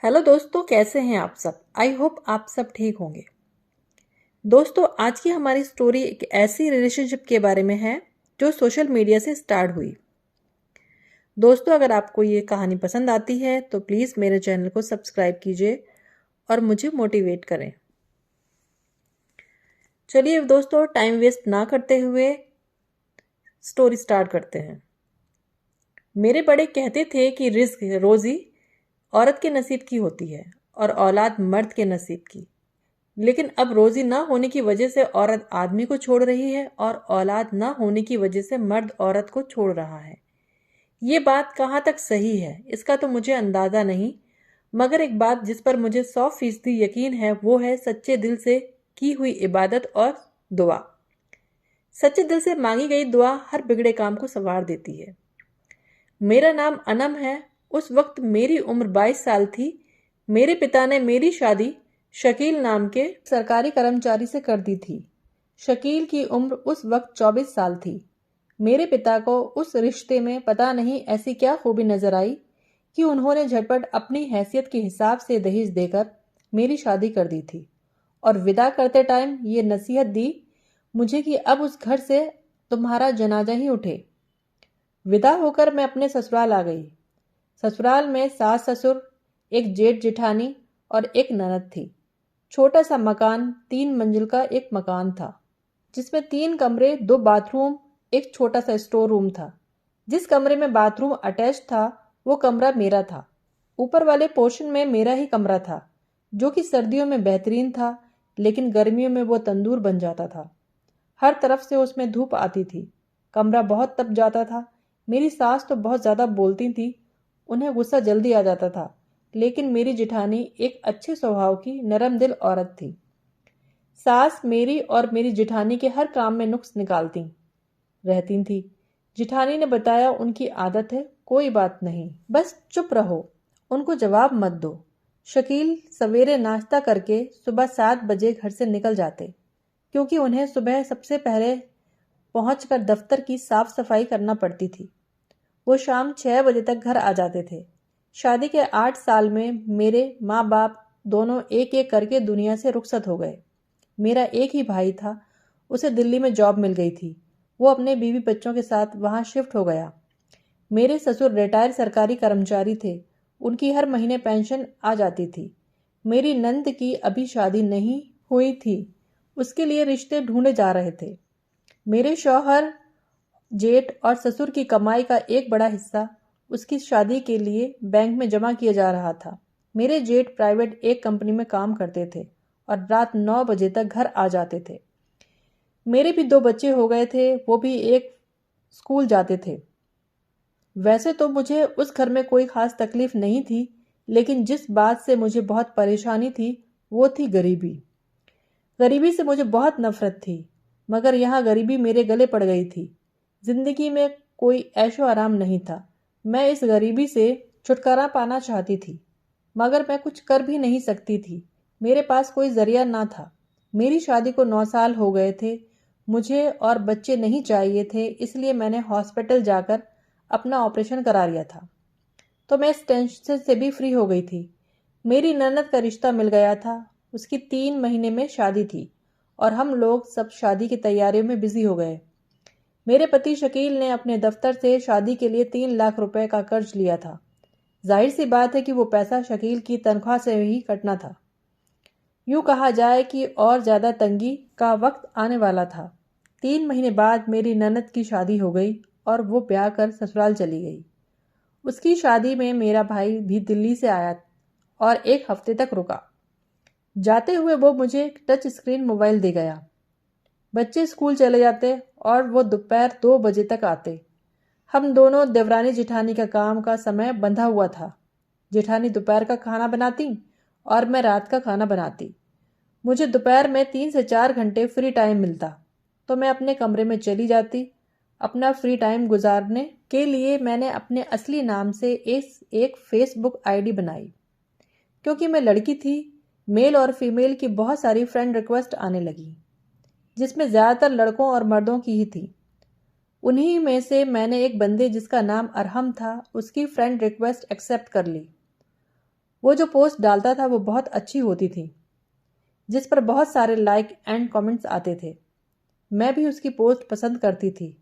Hello दोस्तों, कैसे हैं आप सब। आई होप आप सब ठीक होंगे। दोस्तों, आज की हमारी स्टोरी एक ऐसी रिलेशनशिप के बारे में है जो सोशल मीडिया से स्टार्ट हुई। दोस्तों, अगर आपको ये कहानी पसंद आती है तो प्लीज़ मेरे चैनल को सब्सक्राइब कीजिए और मुझे मोटिवेट करें। चलिए दोस्तों, टाइम वेस्ट ना करते हुए स्टोरी स्टार्ट करते हैं। मेरे बड़े कहते थे कि रिस्क रोज़ी औरत के नसीब की होती है और औलाद मर्द के नसीब की। लेकिन अब रोजी ना होने की वजह से औरत आदमी को छोड़ रही है और औलाद ना होने की वजह से मर्द औरत को छोड़ रहा है। ये बात कहाँ तक सही है इसका तो मुझे अंदाजा नहीं, मगर एक बात जिस पर मुझे 100% यकीन है वो है सच्चे दिल से की हुई इबादत और दुआ। सच्चे दिल से मांगी गई दुआ हर बिगड़े काम को संवार देती है। मेरा नाम अनम है। उस वक्त मेरी उम्र 22 साल थी। मेरे पिता ने मेरी शादी शकील नाम के सरकारी कर्मचारी से कर दी थी। शकील की उम्र उस वक्त 24 साल थी। मेरे पिता को उस रिश्ते में पता नहीं ऐसी क्या खूबी नजर आई कि उन्होंने झटपट अपनी हैसियत के हिसाब से दहेज देकर मेरी शादी कर दी थी और विदा करते टाइम ये नसीहत दी मुझे कि अब उस घर से तुम्हारा जनाजा ही उठे। विदा होकर मैं अपने ससुराल आ गई। ससुराल में सास ससुर, एक जेठ जेठानी और एक ननद थी। छोटा सा मकान, 3 मंजिल का एक मकान था जिसमें 3 कमरे, 2 बाथरूम, एक छोटा सा स्टोर रूम था। जिस कमरे में बाथरूम अटैच था वो कमरा मेरा था। ऊपर वाले पोर्शन में मेरा ही कमरा था जो कि सर्दियों में बेहतरीन था, लेकिन गर्मियों में वो तंदूर बन जाता था। हर तरफ से उसमें धूप आती थी। कमरा बहुत तप जाता था। मेरी सास तो बहुत ज़्यादा बोलती थी, उन्हें गुस्सा जल्दी आ जाता था, लेकिन मेरी जिठानी एक अच्छे स्वभाव की नरम दिल औरत थी। सास मेरी और मेरी जिठानी के हर काम में नुक्स निकालती रहती थी। जिठानी ने बताया उनकी आदत है, कोई बात नहीं, बस चुप रहो, उनको जवाब मत दो। शकील सवेरे नाश्ता करके सुबह 7 बजे घर से निकल जाते क्योंकि उन्हें सुबह सबसे पहले पहुंचकर दफ्तर की साफ सफाई करना पड़ती थी। वो शाम 6 बजे तक घर आ जाते थे। शादी के 8 साल में मेरे माँ बाप दोनों एक एक करके दुनिया से रुखसत हो गए। मेरा एक ही भाई था, उसे दिल्ली में जॉब मिल गई थी। वो अपने बीवी बच्चों के साथ वहाँ शिफ्ट हो गया। मेरे ससुर रिटायर सरकारी कर्मचारी थे, उनकी हर महीने पेंशन आ जाती थी। मेरी नंद की अभी शादी नहीं हुई थी, उसके लिए रिश्ते ढूंढे जा रहे थे। मेरे शौहर, जेठ और ससुर की कमाई का एक बड़ा हिस्सा उसकी शादी के लिए बैंक में जमा किया जा रहा था। मेरे जेठ प्राइवेट एक कंपनी में काम करते थे और रात 9 बजे तक घर आ जाते थे। मेरे भी 2 बच्चे हो गए थे, वो भी एक स्कूल जाते थे। वैसे तो मुझे उस घर में कोई खास तकलीफ नहीं थी, लेकिन जिस बात से मुझे बहुत परेशानी थी वो थी गरीबी। गरीबी से मुझे बहुत नफरत थी, मगर यहाँ गरीबी मेरे गले पड़ गई थी। जिंदगी में कोई ऐशो आराम नहीं था। मैं इस गरीबी से छुटकारा पाना चाहती थी, मगर मैं कुछ कर भी नहीं सकती थी। मेरे पास कोई जरिया ना था। मेरी शादी को 9 साल हो गए थे। मुझे और बच्चे नहीं चाहिए थे, इसलिए मैंने हॉस्पिटल जाकर अपना ऑपरेशन करा लिया था, तो मैं इस टेंशन से भी फ्री हो गई थी। मेरी ननद का रिश्ता मिल गया था। उसकी 3 महीने में शादी थी और हम लोग सब शादी की तैयारियों में बिजी हो गए। मेरे पति शकील ने अपने दफ्तर से शादी के लिए 3 लाख रुपए का कर्ज लिया था। जाहिर सी बात है कि वो पैसा शकील की तनख्वाह से ही कटना था। यूं कहा जाए कि और ज्यादा तंगी का वक्त आने वाला था। 3 महीने बाद मेरी ननद की शादी हो गई और वो ब्याह कर ससुराल चली गई। उसकी शादी में मेरा भाई भी दिल्ली से आया और 1 हफ्ते तक रुका। जाते हुए वो मुझे एक टच स्क्रीन मोबाइल दे गया। बच्चे स्कूल चले जाते और वो दोपहर 2 बजे तक आते। हम दोनों देवरानी जिठानी का काम का समय बंधा हुआ था। जिठानी दोपहर का खाना बनाती और मैं रात का खाना बनाती। मुझे दोपहर में 3 से 4 घंटे फ्री टाइम मिलता तो मैं अपने कमरे में चली जाती। अपना फ्री टाइम गुजारने के लिए मैंने अपने असली नाम से एक फेसबुक आईडी बनाई। क्योंकि मैं लड़की थी, मेल और फीमेल की बहुत सारी फ्रेंड रिक्वेस्ट आने लगी, जिसमें ज़्यादातर लड़कों और मर्दों की ही थी। उन्हीं में से मैंने एक बंदे जिसका नाम अरहम था, उसकी फ्रेंड रिक्वेस्ट एक्सेप्ट कर ली। वो जो पोस्ट डालता था वो बहुत अच्छी होती थी, जिस पर बहुत सारे लाइक एंड कमेंट्स आते थे। मैं भी उसकी पोस्ट पसंद करती थी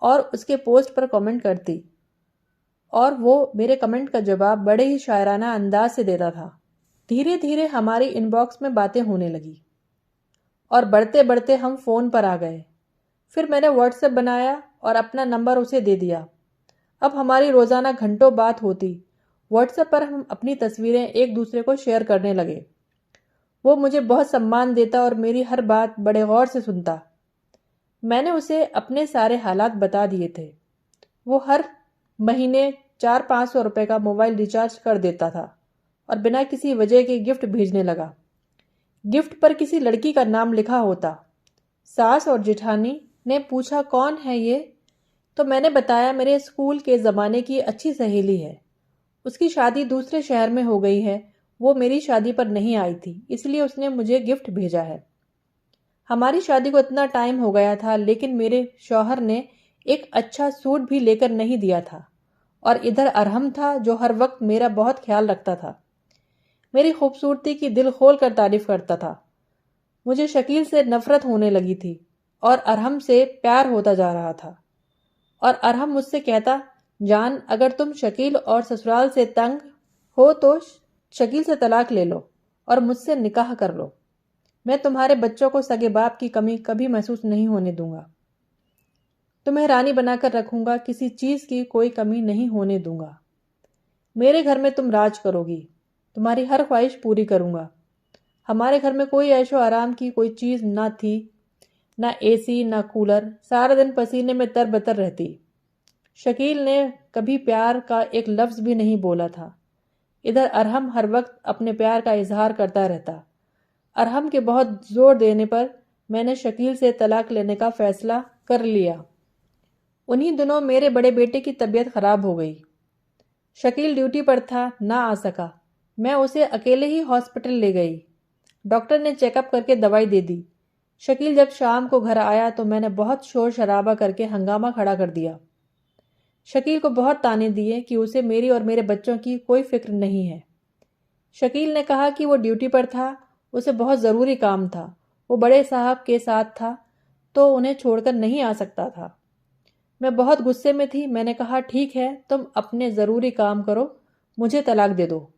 और उसके पोस्ट पर कमेंट करती, और वो मेरे कमेंट का जवाब बड़े ही शायराना अंदाज से देता था। धीरे धीरे हमारी इनबॉक्स में बातें होने लगी और बढ़ते बढ़ते हम फ़ोन पर आ गए। फिर मैंने व्हाट्सएप बनाया और अपना नंबर उसे दे दिया। अब हमारी रोज़ाना घंटों बात होती। व्हाट्सएप पर हम अपनी तस्वीरें एक दूसरे को शेयर करने लगे। वो मुझे बहुत सम्मान देता और मेरी हर बात बड़े गौर से सुनता। मैंने उसे अपने सारे हालात बता दिए थे। वो हर महीने 400-500 रुपये का मोबाइल रिचार्ज कर देता था और बिना किसी वजह के गिफ्ट भेजने लगा। गिफ्ट पर किसी लड़की का नाम लिखा होता। सास और जेठानी ने पूछा कौन है ये, तो मैंने बताया मेरे स्कूल के ज़माने की अच्छी सहेली है। उसकी शादी दूसरे शहर में हो गई है। वो मेरी शादी पर नहीं आई थी, इसलिए उसने मुझे गिफ्ट भेजा है। हमारी शादी को इतना टाइम हो गया था, लेकिन मेरे शौहर ने एक अच्छा सूट भी लेकर नहीं दिया था। और इधर अरहम था जो हर वक्त मेरा बहुत ख्याल रखता था, मेरी खूबसूरती की दिल खोल कर तारीफ करता था। मुझे शकील से नफरत होने लगी थी और अरहम से प्यार होता जा रहा था। और अरहम मुझसे कहता, जान, अगर तुम शकील और ससुराल से तंग हो तो शकील से तलाक ले लो और मुझसे निकाह कर लो। मैं तुम्हारे बच्चों को सगे बाप की कमी कभी महसूस नहीं होने दूंगा। तुम्हें रानी बनाकर रखूंगा, किसी चीज़ की कोई कमी नहीं होने दूंगा। मेरे घर में तुम राज करोगी, तुम्हारी हर ख्वाहिश पूरी करूंगा। हमारे घर में कोई ऐशो आराम की कोई चीज़ ना थी, ना एसी ना कूलर। सारा दिन पसीने में तरबतर रहती। शकील ने कभी प्यार का एक लफ्ज़ भी नहीं बोला था। इधर अरहम हर वक्त अपने प्यार का इजहार करता रहता। अरहम के बहुत जोर देने पर मैंने शकील से तलाक लेने का फैसला कर लिया। उन्हीं दिनों मेरे बड़े बेटे की तबीयत खराब हो गई। शकील ड्यूटी पर था, ना आ सका। मैं उसे अकेले ही हॉस्पिटल ले गई। डॉक्टर ने चेकअप करके दवाई दे दी। शकील जब शाम को घर आया तो मैंने बहुत शोर शराबा करके हंगामा खड़ा कर दिया। शकील को बहुत ताने दिए कि उसे मेरी और मेरे बच्चों की कोई फिक्र नहीं है। शकील ने कहा कि वो ड्यूटी पर था, उसे बहुत ज़रूरी काम था, वो बड़े साहब के साथ था तो उन्हें छोड़कर नहीं आ सकता था। मैं बहुत गुस्से में थी। मैंने कहा, ठीक है, तुम अपने ज़रूरी काम करो, मुझे तलाक दे दो।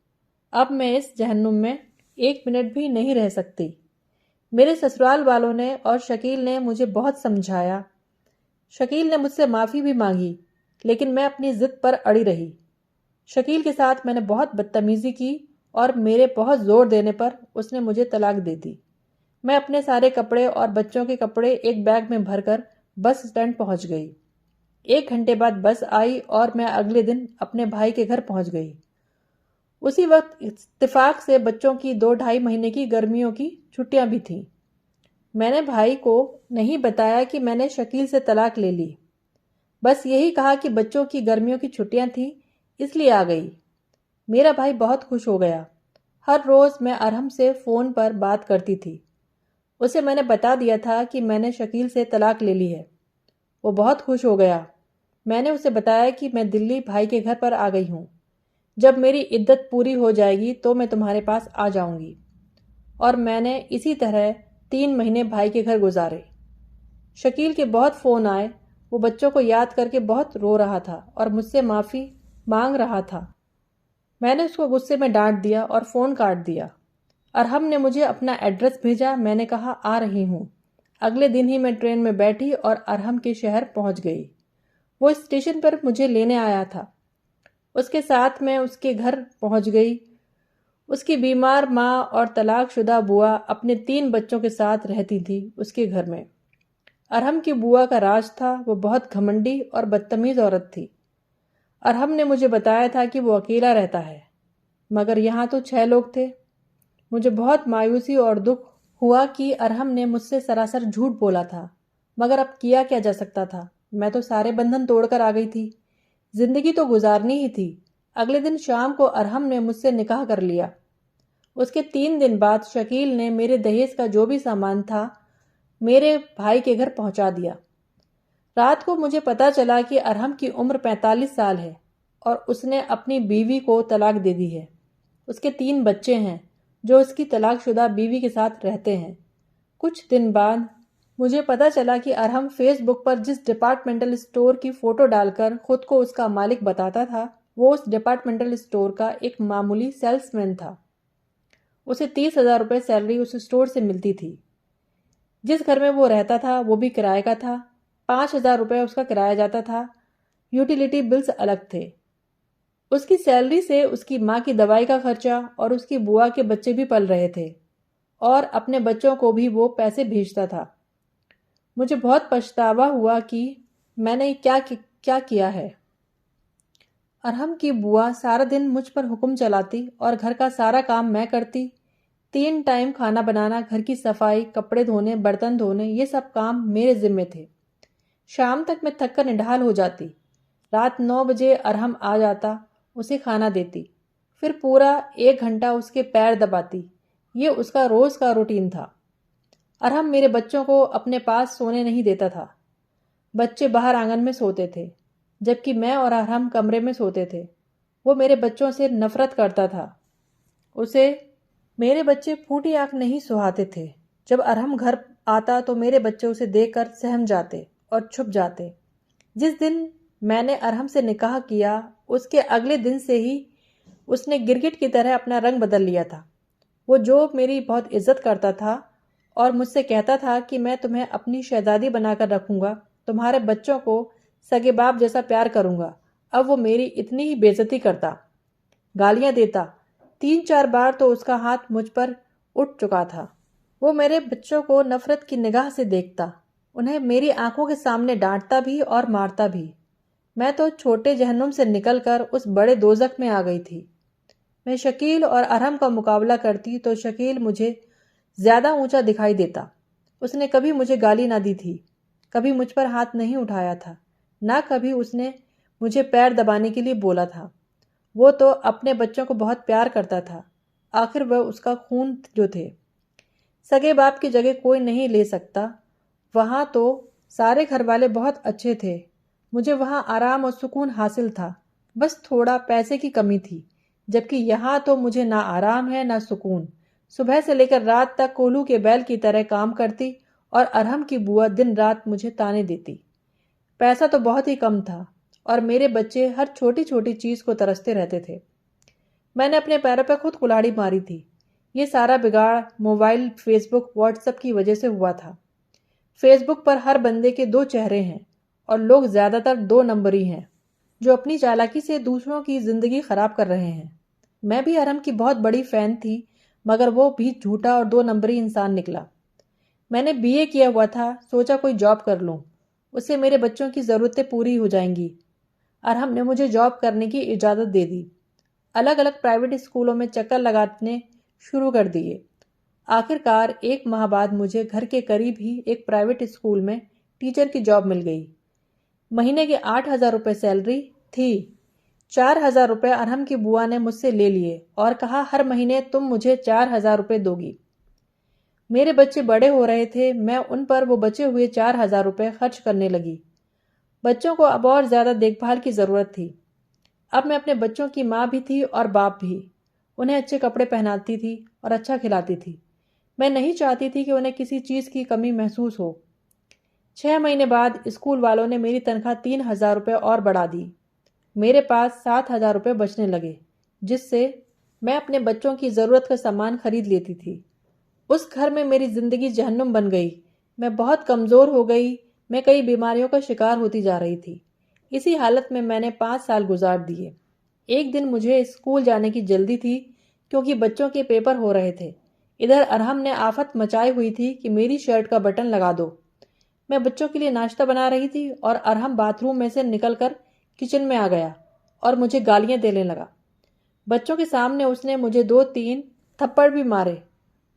अब मैं इस जहन्नुम में 1 मिनट भी नहीं रह सकती। मेरे ससुराल वालों ने और शकील ने मुझे बहुत समझाया। शकील ने मुझसे माफ़ी भी मांगी, लेकिन मैं अपनी ज़िद पर अड़ी रही। शकील के साथ मैंने बहुत बदतमीज़ी की और मेरे बहुत ज़ोर देने पर उसने मुझे तलाक दे दी। मैं अपने सारे कपड़े और बच्चों के कपड़े एक बैग में भरकर बस स्टैंड पहुंच गई। 1 घंटे बाद बस आई और मैं अगले दिन अपने भाई के घर पहुंच गई। उसी वक्त इत्तेफाक से बच्चों की 2-2.5 महीने की गर्मियों की छुट्टियां भी थीं। मैंने भाई को नहीं बताया कि मैंने शकील से तलाक ले ली। बस यही कहा कि बच्चों की गर्मियों की छुट्टियां थी, इसलिए आ गई। मेरा भाई बहुत खुश हो गया। हर रोज़ मैं अरहम से फ़ोन पर बात करती थी। उसे मैंने बता दिया था कि मैंने शकील से तलाक ले ली है। वो बहुत खुश हो गया। मैंने उसे बताया कि मैं दिल्ली भाई के घर पर आ गई हूँ। जब मेरी इद्दत पूरी हो जाएगी तो मैं तुम्हारे पास आ जाऊंगी। और मैंने इसी तरह 3 महीने भाई के घर गुजारे। शकील के बहुत फ़ोन आए। वो बच्चों को याद करके बहुत रो रहा था और मुझसे माफ़ी मांग रहा था। मैंने उसको गुस्से में डांट दिया और फ़ोन काट दिया। अरहम ने मुझे अपना एड्रेस भेजा। मैंने कहा, आ रही हूँ। अगले दिन ही मैं ट्रेन में बैठी और अरहम के शहर पहुँच गई। वो स्टेशन पर मुझे लेने आया था। उसके साथ मैं उसके घर पहुँच गई। उसकी बीमार माँ और तलाकशुदा बुआ अपने 3 बच्चों के साथ रहती थी उसके घर में। अरहम की बुआ का राज था। वो बहुत घमंडी और बदतमीज़ औरत थी। अरहम ने मुझे बताया था कि वो अकेला रहता है, मगर यहाँ तो 6 लोग थे। मुझे बहुत मायूसी और दुख हुआ कि अरहम ने मुझसे सरासर झूठ बोला था, मगर अब किया क्या जा सकता था। मैं तो सारे बंधन तोड़कर आ गई थी। जिंदगी तो गुजारनी ही थी। अगले दिन शाम को अरहम ने मुझसे निकाह कर लिया। उसके 3 दिन बाद शकील ने मेरे दहेज का जो भी सामान था मेरे भाई के घर पहुंचा दिया। रात को मुझे पता चला कि अरहम की उम्र 45 साल है और उसने अपनी बीवी को तलाक दे दी है। उसके 3 बच्चे हैं जो उसकी तलाकशुदा बीवी के साथ रहते हैं। कुछ दिन बाद मुझे पता चला कि अरहम फेसबुक पर जिस डिपार्टमेंटल स्टोर की फ़ोटो डालकर खुद को उसका मालिक बताता था, वो उस डिपार्टमेंटल स्टोर का एक मामूली सेल्समैन था। उसे 30,000 रुपये सैलरी उस स्टोर से मिलती थी। जिस घर में वो रहता था वो भी किराए का था। 5,000 रुपये उसका किराया जाता था। यूटिलिटी बिल्स अलग थे। उसकी सैलरी से उसकी माँ की दवाई का खर्चा और उसकी बुआ के बच्चे भी पल रहे थे, और अपने बच्चों को भी वो पैसे भेजता था। मुझे बहुत पछतावा हुआ कि मैंने क्या किया है। अरहम की बुआ सारा दिन मुझ पर हुक्म चलाती और घर का सारा काम मैं करती। 3 टाइम खाना बनाना, घर की सफाई, कपड़े धोने, बर्तन धोने, ये सब काम मेरे जिम्मे थे। शाम तक मैं थक कर निढाल हो जाती। रात 9 बजे अरहम आ जाता, उसे खाना देती, फिर पूरा 1 घंटा उसके पैर दबाती। ये उसका रोज़ का रूटीन था। अरहम मेरे बच्चों को अपने पास सोने नहीं देता था। बच्चे बाहर आंगन में सोते थे, जबकि मैं और अरहम कमरे में सोते थे। वो मेरे बच्चों से नफरत करता था। उसे मेरे बच्चे फूटी आंख नहीं सुहाते थे। जब अरहम घर आता तो मेरे बच्चे उसे देखकर सहम जाते और छुप जाते। जिस दिन मैंने अरहम से निकाह किया, उसके अगले दिन से ही उसने गिरगिट की तरह अपना रंग बदल लिया था। वो जो मेरी बहुत इज्जत करता था और मुझसे कहता था कि मैं तुम्हें अपनी शहजादी बनाकर रखूंगा, तुम्हारे बच्चों को सगे बाप जैसा प्यार करूंगा, अब वो मेरी इतनी ही बेइज्जती करता, गालियां देता। 3-4 बार तो उसका हाथ मुझ पर उठ चुका था। वो मेरे बच्चों को नफरत की निगाह से देखता, उन्हें मेरी आंखों के सामने डांटता भी और मारता भी। मैं तो छोटे जहन्नुम से निकलकर उस बड़े दोजख में आ गई थी। मैं शकील और अरहम का मुकाबला करती तो शकील मुझे ज्यादा ऊंचा दिखाई देता। उसने कभी मुझे गाली ना दी थी, कभी मुझ पर हाथ नहीं उठाया था, ना कभी उसने मुझे पैर दबाने के लिए बोला था। वो तो अपने बच्चों को बहुत प्यार करता था। आखिर वह उसका खून जो थे। सगे बाप की जगह कोई नहीं ले सकता। वहाँ तो सारे घर वाले बहुत अच्छे थे। मुझे वहाँ आराम और सुकून हासिल था, बस थोड़ा पैसे की कमी थी। जबकि यहाँ तो मुझे ना आराम है ना सुकून। सुबह से लेकर रात तक कोल्हू के बैल की तरह काम करती और अरहम की बुआ दिन रात मुझे ताने देती। पैसा तो बहुत ही कम था और मेरे बच्चे हर छोटी छोटी चीज को तरसते रहते थे। मैंने अपने पैरों पर खुद कुल्हाड़ी मारी थी। ये सारा बिगाड़ मोबाइल, फेसबुक, व्हाट्सएप की वजह से हुआ था। फेसबुक पर हर बंदे के 2 चेहरे हैं और लोग ज्यादातर 2 नंबरी हैं, जो अपनी चालाकी से दूसरों की जिंदगी खराब कर रहे हैं। मैं भी अरहम की बहुत बड़ी फैन थी, मगर वो भी झूठा और 2 नंबरी इंसान निकला। मैंने बीए किया हुआ था, सोचा कोई जॉब कर लूं, उससे मेरे बच्चों की ज़रूरतें पूरी हो जाएंगी। अरहम ने मुझे जॉब करने की इजाज़त दे दी। अलग अलग प्राइवेट स्कूलों में चक्कर लगाने शुरू कर दिए। आखिरकार 1 माह बाद मुझे घर के करीब ही एक प्राइवेट स्कूल में टीचर की जॉब मिल गई। महीने के 8,000 रुपये सैलरी थी। 4,000 रुपये अरहम की बुआ ने मुझसे ले लिए और कहा, हर महीने तुम मुझे 4,000 रुपये दोगी। मेरे बच्चे बड़े हो रहे थे, मैं उन पर वो बचे हुए 4,000 रुपये खर्च करने लगी। बच्चों को अब और ज़्यादा देखभाल की ज़रूरत थी। अब मैं अपने बच्चों की माँ भी थी और बाप भी। उन्हें अच्छे कपड़े पहनाती थी और अच्छा खिलाती थी। मैं नहीं चाहती थी कि उन्हें किसी चीज़ की कमी महसूस हो। 6 महीने बाद स्कूल वालों ने मेरी तनख्वाह 3,000 रुपये और बढ़ा दी। मेरे पास 7,000 रुपये बचने लगे, जिससे मैं अपने बच्चों की ज़रूरत का सामान खरीद लेती थी। उस घर में मेरी ज़िंदगी जहन्नुम बन गई। मैं बहुत कमज़ोर हो गई। मैं कई बीमारियों का शिकार होती जा रही थी। इसी हालत में मैंने 5 साल गुजार दिए। एक दिन मुझे स्कूल जाने की जल्दी थी, क्योंकि बच्चों के पेपर हो रहे थे। इधर अरहम ने आफत मचाई हुई थी कि मेरी शर्ट का बटन लगा दो। मैं बच्चों के लिए नाश्ता बना रही थी और अरहम बाथरूम में से निकलकर किचन में आ गया और मुझे गालियां देने लगा। बच्चों के सामने उसने मुझे 2-3 थप्पड़ भी मारे।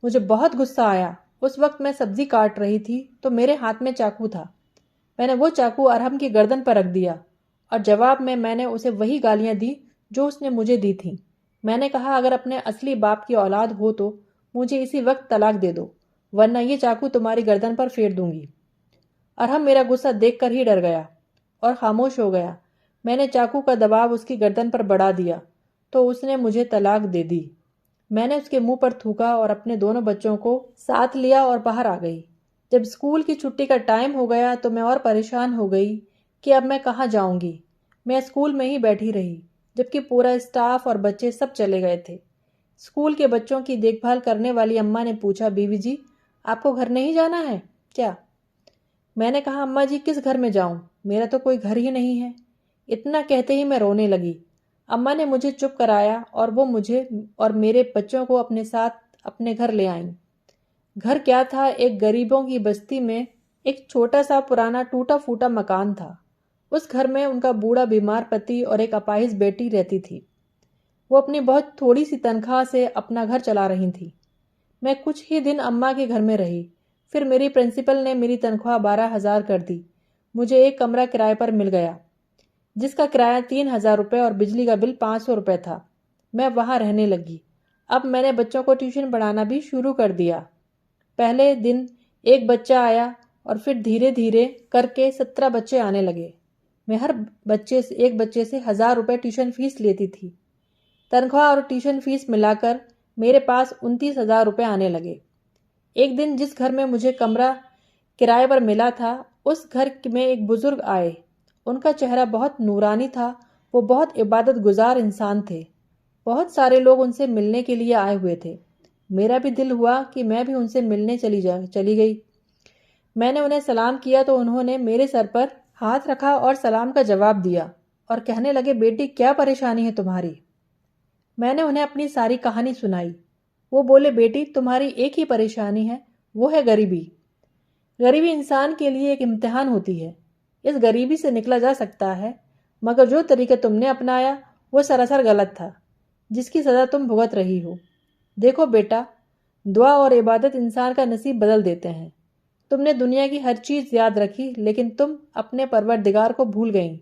मुझे बहुत गुस्सा आया। उस वक्त मैं सब्जी काट रही थी तो मेरे हाथ में चाकू था। मैंने वो चाकू अरहम की गर्दन पर रख दिया और जवाब में मैंने उसे वही गालियां दी जो उसने मुझे दी थी। मैंने कहा, अगर अपने असली बाप की औलाद हो तो मुझे इसी वक्त तलाक दे दो, वरना ये चाकू तुम्हारी गर्दन पर फेर दूंगी। अरहम मेरा गुस्सा देखकर ही डर गया और खामोश हो गया। मैंने चाकू का दबाव उसकी गर्दन पर बढ़ा दिया तो उसने मुझे तलाक दे दी। मैंने उसके मुंह पर थूका और अपने दोनों बच्चों को साथ लिया और बाहर आ गई। जब स्कूल की छुट्टी का टाइम हो गया तो मैं और परेशान हो गई कि अब मैं कहाँ जाऊंगी। मैं स्कूल में ही बैठी रही, जबकि पूरा स्टाफ और बच्चे सब चले गए थे। स्कूल के बच्चों की देखभाल करने वाली अम्मा ने पूछा, बीवी जी, आपको घर नहीं जाना है क्या? मैंने कहा, अम्मा जी, किस घर में जाऊं? मेरा तो कोई घर ही नहीं है। इतना कहते ही मैं रोने लगी। अम्मा ने मुझे चुप कराया और वो मुझे और मेरे बच्चों को अपने साथ अपने घर ले आईं। घर क्या था, एक गरीबों की बस्ती में एक छोटा सा पुराना टूटा फूटा मकान था। उस घर में उनका बूढ़ा बीमार पति और एक अपाहिज बेटी रहती थी। वो अपनी बहुत थोड़ी सी तनख्वाह से अपना घर चला रही थी। मैं कुछ ही दिन अम्मा के घर में रही। फिर मेरी प्रिंसिपल ने मेरी तनख्वाह 12,000 कर दी। मुझे एक कमरा किराए पर मिल गया, जिसका किराया 3,000 रुपये और बिजली का बिल 500 रुपये था। मैं वहाँ रहने लगी। अब मैंने बच्चों को ट्यूशन पढ़ाना भी शुरू कर दिया। पहले दिन एक बच्चा आया और फिर धीरे धीरे करके 17 बच्चे आने लगे। मैं हर एक बच्चे से 1,000 रुपये ट्यूशन फीस लेती थी। तनख्वाह और ट्यूशन फीस मिलाकर मेरे पास 29,000 रुपये आने लगे। एक दिन जिस घर में मुझे कमरा किराए पर मिला था, उस घर में एक बुजुर्ग आए। उनका चेहरा बहुत नूरानी था। वो बहुत इबादत गुजार इंसान थे। बहुत सारे लोग उनसे मिलने के लिए आए हुए थे। मेरा भी दिल हुआ कि मैं भी उनसे मिलने चली गई। मैंने उन्हें सलाम किया तो उन्होंने मेरे सर पर हाथ रखा और सलाम का जवाब दिया और कहने लगे, बेटी, क्या परेशानी है तुम्हारी? मैंने उन्हें अपनी सारी कहानी सुनाई। वो बोले, बेटी, तुम्हारी एक ही परेशानी है, वो है गरीबी। गरीबी इंसान के लिए एक इम्तिहान होती है। इस गरीबी से निकला जा सकता है, मगर जो तरीका तुमने अपनाया वो सरासर गलत था, जिसकी सज़ा तुम भुगत रही हो। देखो बेटा, दुआ और इबादत इंसान का नसीब बदल देते हैं। तुमने दुनिया की हर चीज़ याद रखी, लेकिन तुम अपने परवरदिगार को भूल गईं।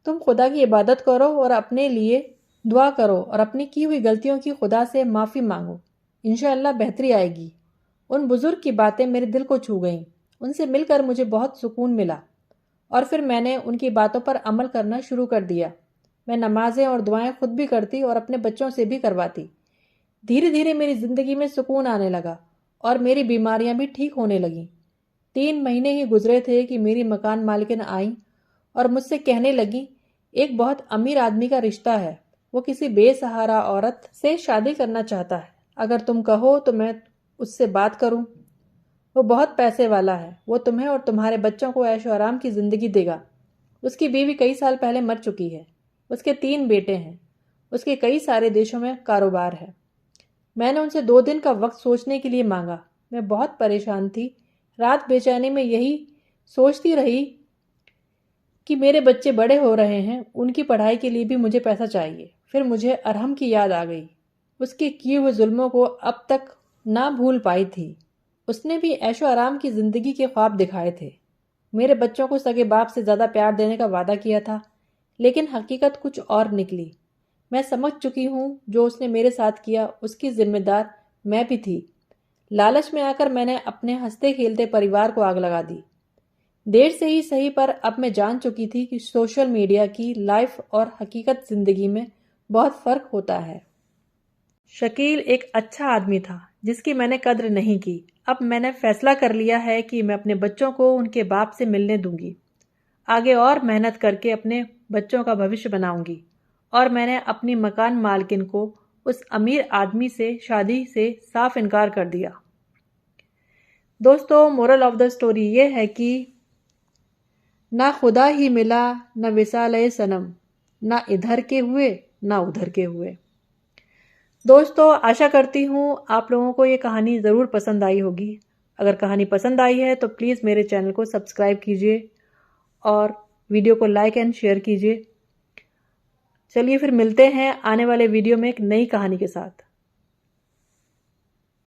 तुम खुदा की इबादत करो और अपने लिए दुआ करो और अपनी की हुई गलतियों की खुदा से माफ़ी मांगो। इंशाअल्लाह बेहतरी आएगी। उन बुज़ुर्ग की बातें मेरे दिल को छू गईं। उनसे मिलकर मुझे बहुत सुकून मिला और फिर मैंने उनकी बातों पर अमल करना शुरू कर दिया। मैं नमाजें और दुआएं खुद भी करती और अपने बच्चों से भी करवाती। धीरे धीरे मेरी ज़िंदगी में सुकून आने लगा और मेरी बीमारियां भी ठीक होने लगीं। 3 महीने ही गुजरे थे कि मेरी मकान मालिकिन आई और मुझसे कहने लगी, एक बहुत अमीर आदमी का रिश्ता है। वो किसी बेसहारा औरत से शादी करना चाहता है। अगर तुम कहो तो मैं उससे बात करूं। वो बहुत पैसे वाला है। वो तुम्हें और तुम्हारे बच्चों को ऐशो आराम की ज़िंदगी देगा। उसकी बीवी कई साल पहले मर चुकी है। उसके 3 बेटे हैं। उसके कई सारे देशों में कारोबार है। मैंने उनसे 2 दिन का वक्त सोचने के लिए मांगा। मैं बहुत परेशान थी। रात बेचैनी में यही सोचती रही कि मेरे बच्चे बड़े हो रहे हैं, उनकी पढ़ाई के लिए भी मुझे पैसा चाहिए। फिर मुझे अरहम की याद आ गई। उसके किए हुए जुल्मों को अब तक ना भूल पाई थी। उसने भी ऐशो आराम की ज़िंदगी के ख्वाब दिखाए थे। मेरे बच्चों को सगे बाप से ज़्यादा प्यार देने का वादा किया था, लेकिन हकीकत कुछ और निकली। मैं समझ चुकी हूँ जो उसने मेरे साथ किया, उसकी जिम्मेदार मैं भी थी। लालच में आकर मैंने अपने हंसते खेलते परिवार को आग लगा दी। देर से ही सही, पर अब मैं जान चुकी थी कि सोशल मीडिया की लाइफ और हकीकत ज़िंदगी में बहुत फ़र्क होता है। शकील एक अच्छा आदमी था जिसकी मैंने कद्र नहीं की। अब मैंने फैसला कर लिया है कि मैं अपने बच्चों को उनके बाप से मिलने दूंगी। आगे और मेहनत करके अपने बच्चों का भविष्य बनाऊंगी। और मैंने अपनी मकान मालकिन को उस अमीर आदमी से शादी से साफ इनकार कर दिया। दोस्तों, मोरल ऑफ द स्टोरी ये है कि ना खुदा ही मिला, ना विसाल सनम, ना इधर के हुए ना उधर के हुए। दोस्तों, आशा करती हूँ आप लोगों को ये कहानी ज़रूर पसंद आई होगी। अगर कहानी पसंद आई है तो प्लीज़ मेरे चैनल को सब्सक्राइब कीजिए और वीडियो को लाइक एंड शेयर कीजिए। चलिए फिर मिलते हैं आने वाले वीडियो में एक नई कहानी के साथ।